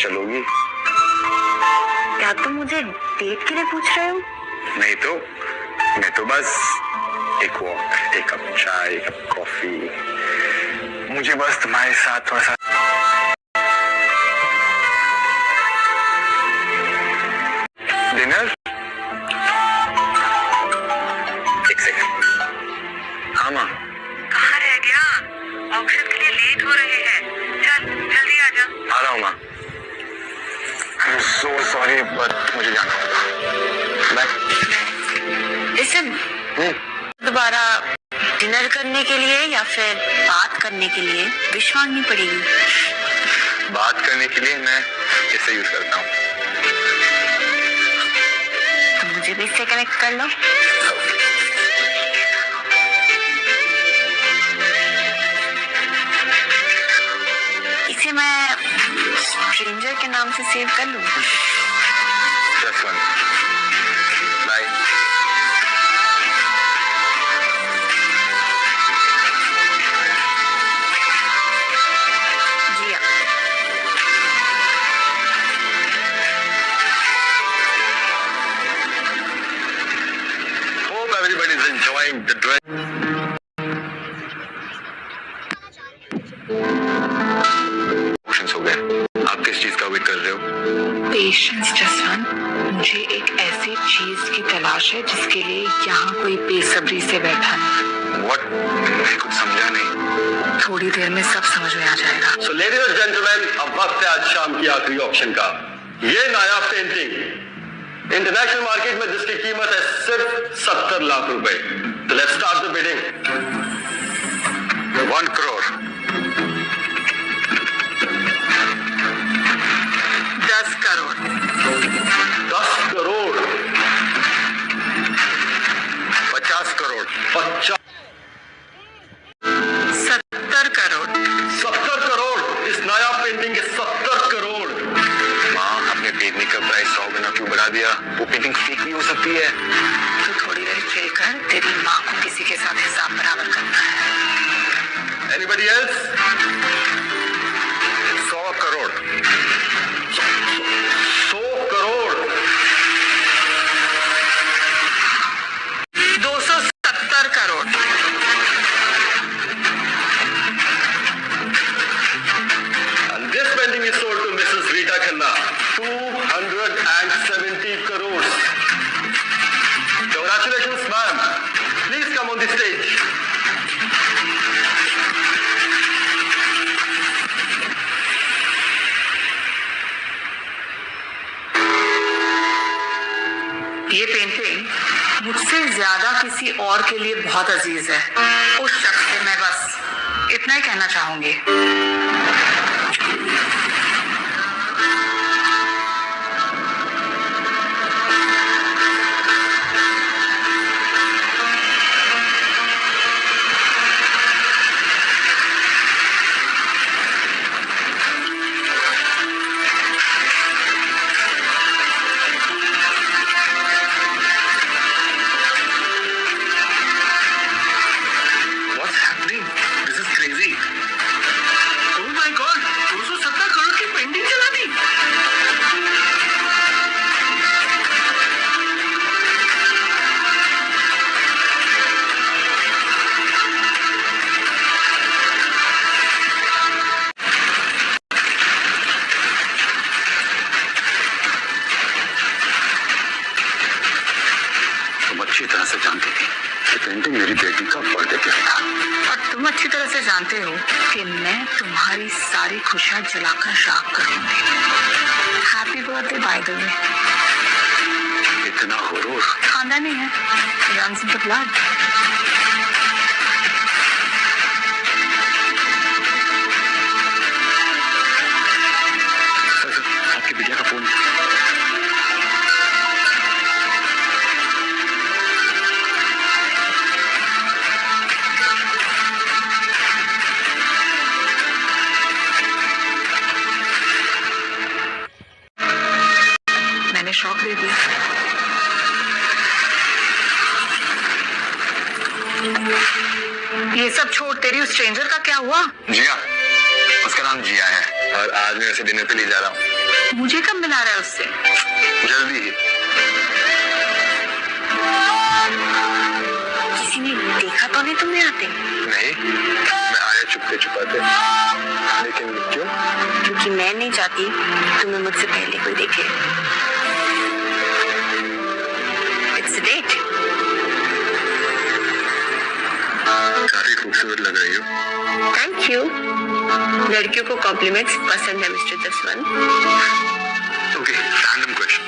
चलोगी? क्या तुम मुझे डेट के लिए पूछ रहे हो? नहीं तो मैं तो बस एक वॉक, एक कप चाय, एक कप कॉफी, मुझे बस तुम्हारे साथ थोड़ा सा डिनर। एक सेकंड। हाँ माँ, कहाँ रह गया? ऑक्शन के लिए लेट हो रहे हैं, चल जल्दी आ जा। आ रहा हूँ माँ। I am so sorry but मुझे जाना होगा। बाय। इसे दोबारा डिनर करने के लिए या फिर बात करने के लिए विश मांगनी पड़ेगी? बात करने के लिए मैं इसे यूज करता हूँ। तो मुझे भी इससे कनेक्ट कर लो। इसे मैं स्ट्रेंजर के नाम से सेव कर लूँ? Just one. Bye. जी हाँ। Hope everybody is enjoying the dress. Options हो गए। आप किस चीज का वेट कर रहे हो? पेशेंस जसवंत, मुझे एक ऐसी चीज की तलाश है जिसके लिए यहाँ कोई बेसब्री से बैठा है। What? मैं कुछ समझा नहीं। थोड़ी देर में सब समझ में आ जाएगा। So ladies and gentlemen, अब वक्त है आज शाम की आखिरी ऑप्शन का। ये नायाब पेंटिंग इंटरनेशनल मार्केट में जिसकी कीमत है सिर्फ 70 लाख रुपए। तो let's start the bidding. 1 crore. 10 crore. 10 crore. 50 crore. 50 70 crore. 70 crore. इस नायाब पेंटिंग के 70 करोड़। माँ, आपने पेंटिंग का प्राइस 100 गुना क्यों बढ़ा दिया? वो पेंटिंग फेक भी हो सकती है। तो थोड़ी देर चिल कर, तेरी माँ को किसी के साथ हिसाब बराबर करना है। Anybody else? 100 crore. 100 crore. 270 crore. And this painting is sold to Mrs. Rita Khanna. 270 crores. Congratulations, ma'am. Please come on the stage. ये पेंटिंग मुझसे ज्यादा किसी और के लिए बहुत अजीज है। उस शख्स से मैं बस इतना ही कहना चाहूंगी। What's happening? This is crazy. Oh my God! 270 crore की पेंटिंग चला दी। तुम अच्छी तरह से जानती थी कि पेंटिंग मेरी बेटी का बर्थडे गिफ्ट था। और तुम अच्छी तरह से जानते हो कि मैं तुम्हारी सारी खुशियां जलाकर राख करूंगी। Happy birthday by the way. इतना गुरूर। खानदानी है, runs in the blood। Sir, आपकी बिटिया का फोन। मैंने शॉक दे दिया। ये सब छोड़, तेरी उस स्ट्रेंजर का क्या हुआ? जिया, उसका नाम जिया है। और आज मैं उसे डिनर पे ले जा रहा हूँ। मुझे कब मिला रहा है उससे? जल्दी ही। किसी ने देखा तो नहीं तुम्हें आते? नहीं, मैं आया चुपके छुपाते। लेकिन क्यों? क्योंकि मैं नहीं चाहती तुम्हें मुझसे पहले कोई देखे। It's a date. काफी खूबसूरत लग रही हो। Thank you. लड़कियों को कॉम्प्लीमेंट्स पसंद है mister Jaswant. Okay, random question.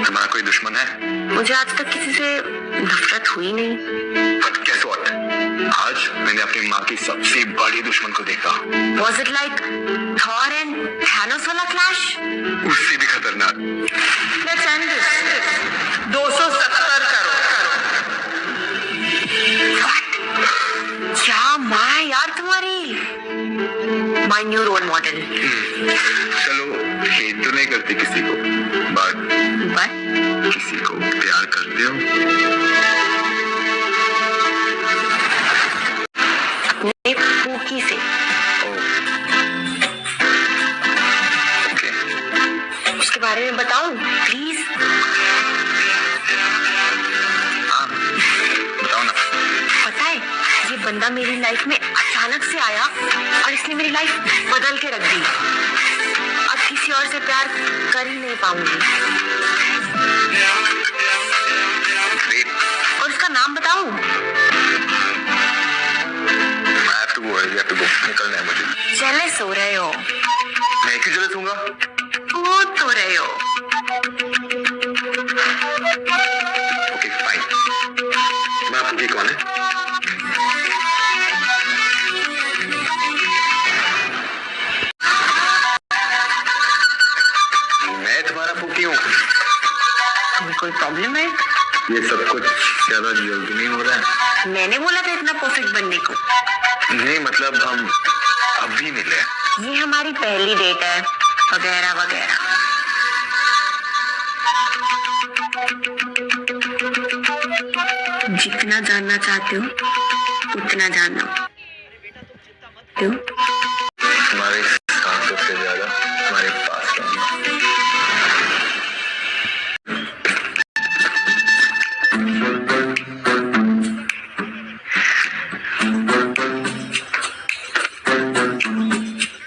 तुम्हारा कोई दुश्मन है? मुझे आज तक किसी से नफरत हुई नहीं। But guess what? आज मैंने अपनी माँ की सबसे बड़ी दुश्मन को देखा। Was it like Thor and Thanos वाला clash? उससे भी खतरनाक। Let's end this. 270 करो। What? क्या माँ है यार तुम्हारी? My new role model. चलो, हेट तो नहीं करती किसी को, बट किसी को प्यार करते हो? अपने फूकी से। ओके। उसके बारे में बताऊं प्लीज? हाँ, बताओ ना। पता है ये बंदा मेरी लाइफ में अचानक से आया और इसने मेरी लाइफ बदल के रख दी। अब किसी और से प्यार कर ही नहीं पाऊंगी। Great. और उसका नाम बताऊं? I have to go. निकलना है मुझे। जेलस हो रहे हो? मैं क्यों जेलस हूँगा? हो तो रहे हो। Okay, fine. मैं पूछी कौन है? मैं तुम्हारा फूकी हूँ। तुम्हें कोई प्रॉब्लम है? ये सब कुछ ज्यादा जल्दी नहीं हो रहा है। मैंने बोला था इतना परफेक्ट बनने को। नहीं, मतलब हम अभी मिले। ये हमारी पहली डेट है वगैरह वगैरह। जितना जानना चाहते हो उतना जानो। क्यों? तुम्हारे सांसों से ज्यादा तुम्हारे पास रहूंगा।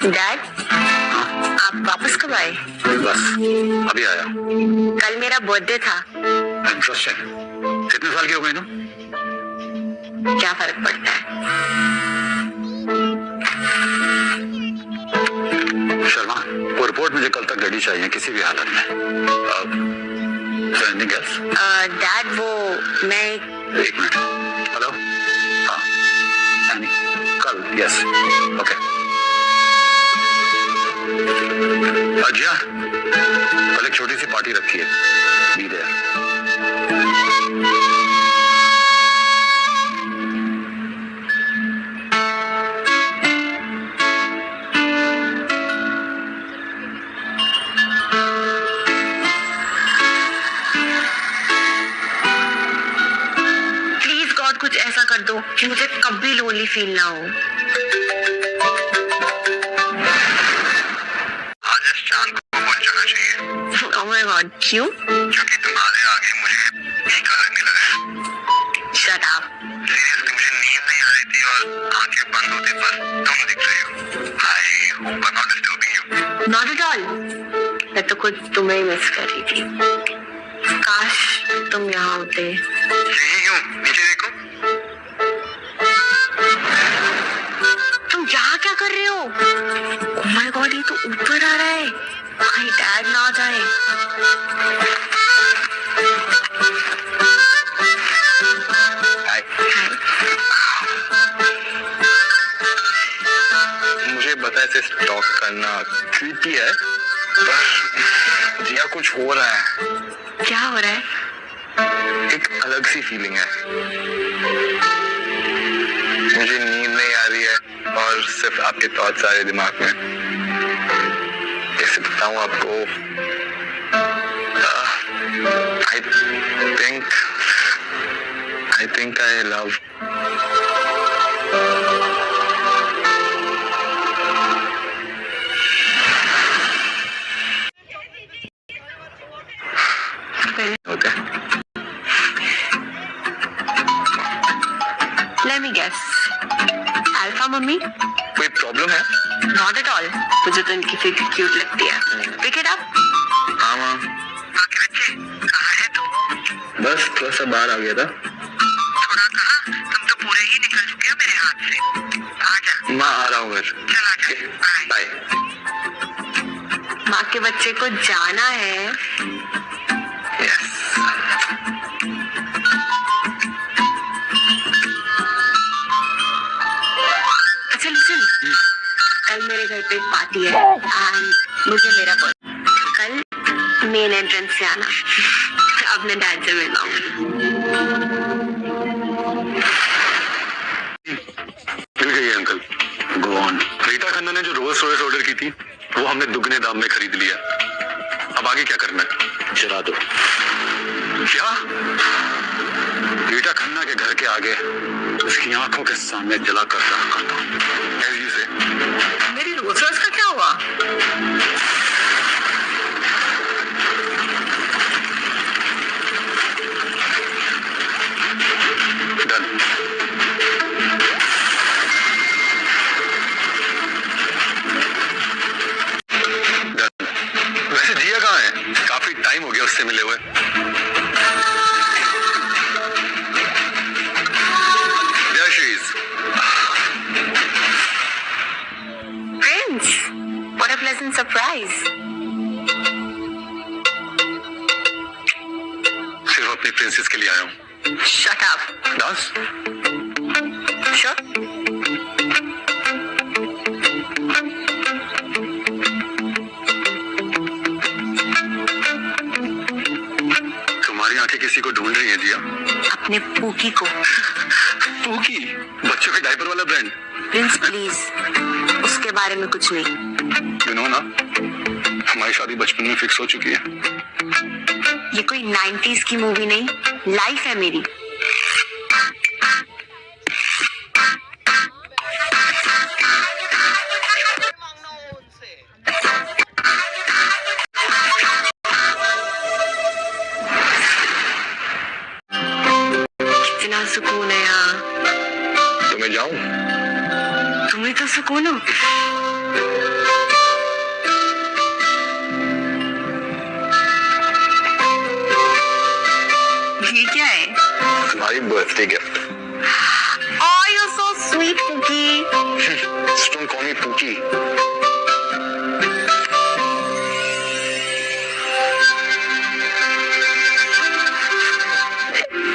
डैड, आप वापस कब आए? बस अभी आया। कल मेरा बर्थडे था। इंटरेस्टिंग। कितने साल के हो गए ना? क्या फर्क पड़ता है? शर्मा, वो रिपोर्ट मुझे कल तक रेडी चाहिए किसी भी हालत में। Anything else? डैड वो मैं एक मिनट। हेलो। हाँ, एनी कल? यस। ओके। अजिया, कल एक छोटी सी पार्टी रखी है। Be there. प्लीज गॉड कुछ ऐसा कर दो कि मुझे कभी लोनली फील ना हो। आज इस चांद को पहुंच जाना चाहिए। ओह माय गॉड, क्यों? क्योंकि तुम्हारे आगे मुझे फीका लगने लगा है। Shut up. सीरियसली मुझे नींद नहीं आ रही थी और आंखें बंद होते बस तुम दिख रही हो। I hope I not disturbing you. Not at all. मैं तो खुद तुम्हें ही मिस कर रही थी। काश तुम यहाँ होते। यही हूँ, नीचे देखो। तुम यहाँ क्या कर रहे हो? ओह माय गॉड, ये तो ऊपर आ रहा है। कहीं डैड ना आ जाए। हाय। मुझे पता है इसे स्टॉक करना क्रीपी है, पर जिया कुछ हो रहा है। क्या हो रहा है? एक अलग सी फीलिंग है। मुझे नींद नहीं आ रही है और सिर्फ आपके थॉट्स आ रहे दिमाग में। कैसे बताऊं आपको? I think I love. हाँ मम्मी। कोई प्रॉब्लम है? नॉट एट ऑल, मुझे तो इनकी फिगर क्यूट लगती है। Pick it up. हाँ माँ। बाकी बच्चे कहाँ है तू? बस थोड़ा सा बाहर आ गया था। थोड़ा कहा, तुम तो पूरे ही निकल चुके हो मेरे हाथ से। आ जा। माँ आ रहा हूँ घर। चल आ जा। बाय। बाय। माँ के बच्चे को जाना है। यस। अच्छा लिसन, कल मेरे घर पे एक पार्टी है एंड मुझे मेरा कल मेन एंट्रेंस से आना। अब मैं डैड से मिल पाऊंगी। मिल गई है uncle. Go on. Rita Khanna ने जो रोल्स रॉयस ऑर्डर की थी वो हमने दुगने दाम में खरीद लिया। अब आगे क्या करना है? जला दो। क्या? रीता खन्ना के घर के आगे उसकी आंखों के सामने जला कर रखा करता हूँ। As you say. मेरी रोल्स रॉयस का क्या हुआ? Done. Done. वैसे जिया कहाँ है? काफी टाइम हो गया उससे मिले हुए। There she is. Prince, what a pleasant surprise. सिर्फ अपनी प्रिंसेस के लिए आया हूँ। Shut up. डांस? Sure. तुम्हारी आंखें किसी को ढूंढ रही हैं जिया? अपने पूकी को। पूकी? बच्चों के डायपर वाला ब्रांड? प्रिंस प्लीज, उसके बारे में कुछ नहीं। यू नो ना, हमारी शादी बचपन में फिक्स हो चुकी है। ये कोई 90s की मूवी नहीं, लाइफ है मेरी। कितना सुकून है यहाँ। तो मैं जाऊं? तुम्हें तो सुकून हो। ये क्या है? तुम्हारी birthday gift. Oh, you're so sweet, Cookie. Don't call me Pookie.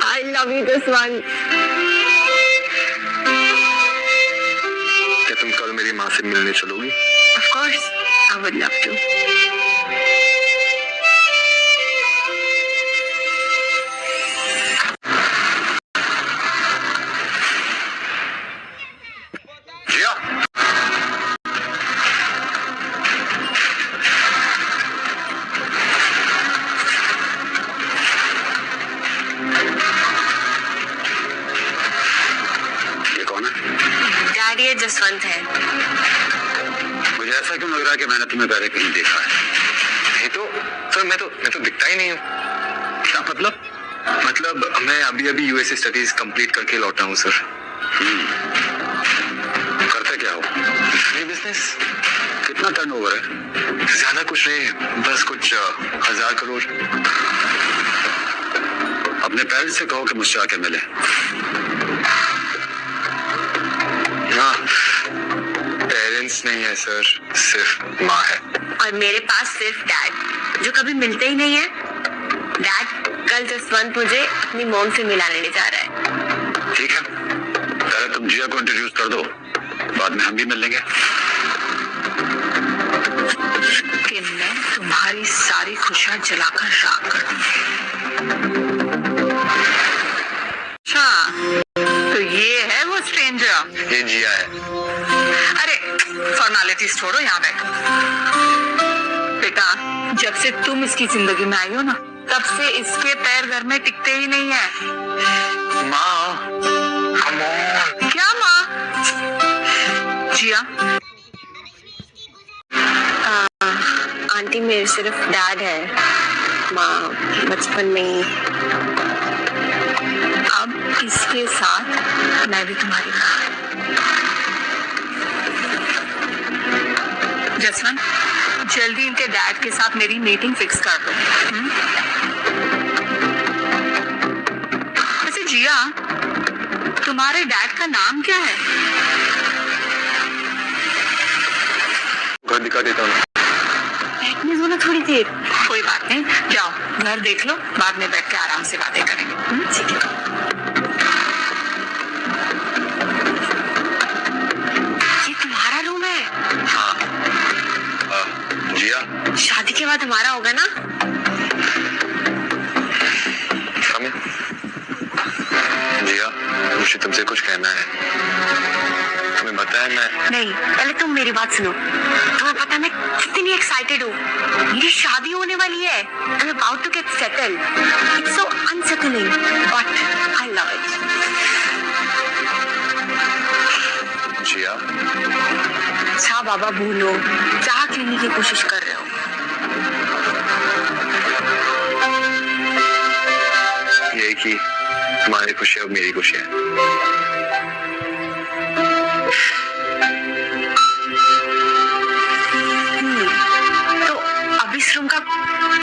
I love you this one. क्या तुम कल मेरी माँ से मिलने चलोगी? Of course, I would love to. जिया? ये कौन है? डैडी ये जसवंत है। मुझे ऐसा क्यों लग रहा है कि मैंने तुम्हें पहले कहीं देखा है? नहीं तो सर, मैं तो दिखता ही नहीं हूँ। क्या मतलब? मतलब मैं अभी यूएसए स्टडीज कंप्लीट करके लौटा हूँ सर। करते क्या हो? ये बिजनेस। कितना टर्नओवर है? ज्यादा कुछ नहीं, बस कुछ 1000 करोड़। अपने पेरेंट्स से कहो कि मुझसे आके मिले। हाँ, पेरेंट्स नहीं है सर, सिर्फ माँ है। और मेरे पास सिर्फ डैड, जो कभी मिलते ही नहीं है। डैड, कल जसवंत मुझे अपनी मॉम से मिलाने ले जा रहा है। ठीक है, पहले तुम जिया को इंट्रोड्यूस कर दो, बाद में हम भी मिल लेंगे। कि मैं तुम्हारी सारी खुशियां जलाकर राख कर दूंगी। अच्छा, तो ये है वो स्ट्रेंजर। ये जिया है। अरे फॉर्मेलिटीज छोड़ो, यहाँ बैठो। बेटा, जब से तुम इसकी जिंदगी में आई हो ना, तब से इसके पैर घर में टिकते ही नहीं है। माँ, come on। क्या माँ? जिया, आंटी मेरे सिर्फ डैड है, माँ बचपन में ही। अब इसके साथ मैं भी तुम्हारी माँ। जसवंत, जल्दी इनके डैड के साथ मेरी मीटिंग फिक्स कर दो। वैसे जिया, तुम्हारे डैड का नाम क्या है? घर दिखा देता हूँ। बैठने दो ना थोड़ी देर। कोई बात नहीं, जाओ घर देख लो, बाद में बैठ के आराम से बातें करेंगे। ठीक है। ये तुम्हारा रूम है? हाँ जिया, शादी के बाद हमारा होगा ना? जिया, मुझे तुमसे कुछ कहना है। तुम्हें पता है मैं नहीं, पहले तुम मेरी बात सुनो। तुम्हें पता है मैं कितनी एक्साइटेड हूँ। मेरी शादी होने वाली है। I'm about to get settled. It's so unsettling, but I love it. जिया, अच्छा बाबा भूलो, क्या कहने की कोशिश कर रहे हो? ये कि तुम्हारी खुशी अब मेरी खुशी है।